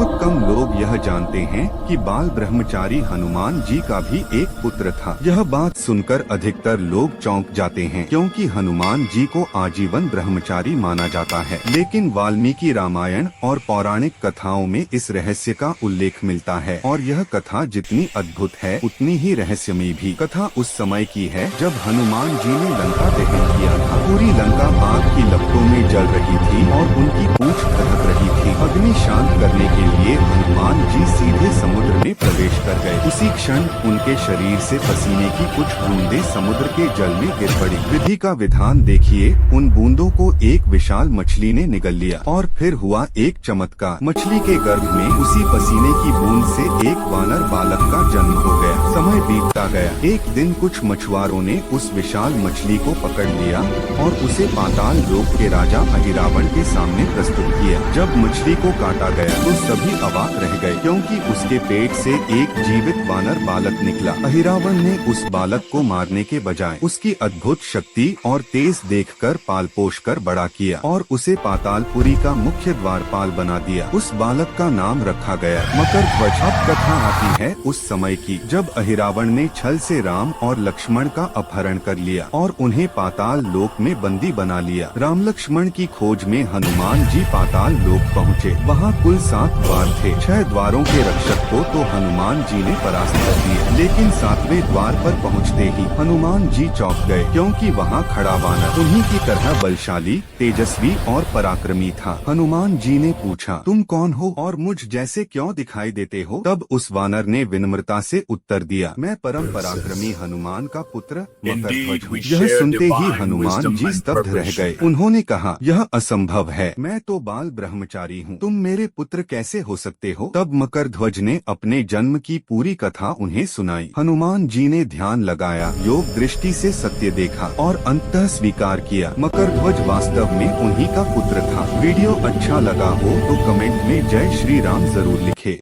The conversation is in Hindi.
बहुत कम लोग यह जानते हैं कि बाल ब्रह्मचारी हनुमान जी का भी एक पुत्र था। यह बात सुनकर अधिकतर लोग चौंक जाते हैं, क्योंकि हनुमान जी को आजीवन ब्रह्मचारी माना जाता है। लेकिन वाल्मीकि रामायण और पौराणिक कथाओं में इस रहस्य का उल्लेख मिलता है, और यह कथा जितनी अद्भुत है उतनी ही रहस्यमयी भी। कथा उस समय की है जब हनुमान जी ने लंका दहन किया था। पूरी लंका आग की लपटों में जल रही थी और उनकी पूंछ धधक रही थी। अग्नि शांत करने के लिए हनुमान जी सीधे समुद्र में प्रवेश कर गए। उसी क्षण उनके शरीर से पसीने की कुछ बूंदें समुद्र के जल में गिर पड़ी। विधि का विधान देखिए, उन बूंदों को एक विशाल मछली ने निगल लिया और फिर हुआ एक चमत्कार। मछली के गर्भ में उसी पसीने की बूंद से एक वानर बालक का जन्म हो गया। समय बीतता गया। एक दिन कुछ मछुआरों ने उस विशाल मछली को पकड़ लिया और उसे पाताल लोक के राजा अहिरावण के सामने प्रस्तुत किया। जब मछली को काटा गया तो सभी अवाक रह गए, क्योंकि उसके पेट से एक जीवित वानर बालक निकला। अहिरावण ने उस बालक को मारने के बजाय उसकी अद्भुत शक्ति और तेज देखकर पाल पोष कर बड़ा किया और उसे पातालपुरी का मुख्य द्वारपाल बना दिया। उस बालक का नाम रखा गया मकरध्वज। अब कथा आती है उस समय की, जब अहिरावण ने छल से राम और लक्ष्मण का अपहरण कर लिया और उन्हें पाताल लोक में बंदी बना लिया। राम लक्ष्मण की खोज में हनुमान जी पाताल लोक पहुँचे। वहाँ कुल 7 द्वार थे। 6 द्वारों के रक्षक को तो हनुमान जी ने परास्त कर दिया, लेकिन 7वें द्वार पर पहुँचते ही हनुमान जी चौंक गए, क्योंकि वहाँ खड़ा वानर उन्हीं की तरह बलशाली, तेजस्वी और पराक्रमी था। हनुमान जी ने पूछा, तुम कौन हो और मुझ जैसे क्यों दिखाई देते हो? तब उस वानर ने विनम्रता से उत्तर दिया, मैं परम पराक्रमी हनुमान का पुत्र मकरध्वज हूँ। यह सुनते ही हनुमान जी स्तब्ध रह गए। उन्होंने कहा, यह असंभव है, मैं तो बाल ब्रह्मचारी हूँ, तुम मेरे पुत्र कैसे हो सकते हो? तब मकरध्वज ने अपने जन्म की पूरी कथा उन्हें सुनाई। हनुमान जी ने ध्यान लगाया, योग दृष्टि से सत्य देखा और अंततः स्वीकार किया, मकरध्वज वास्तव में उन्हीं का पुत्र था। वीडियो अच्छा लगा हो तो कमेंट में जय श्री राम जरूर लिखे।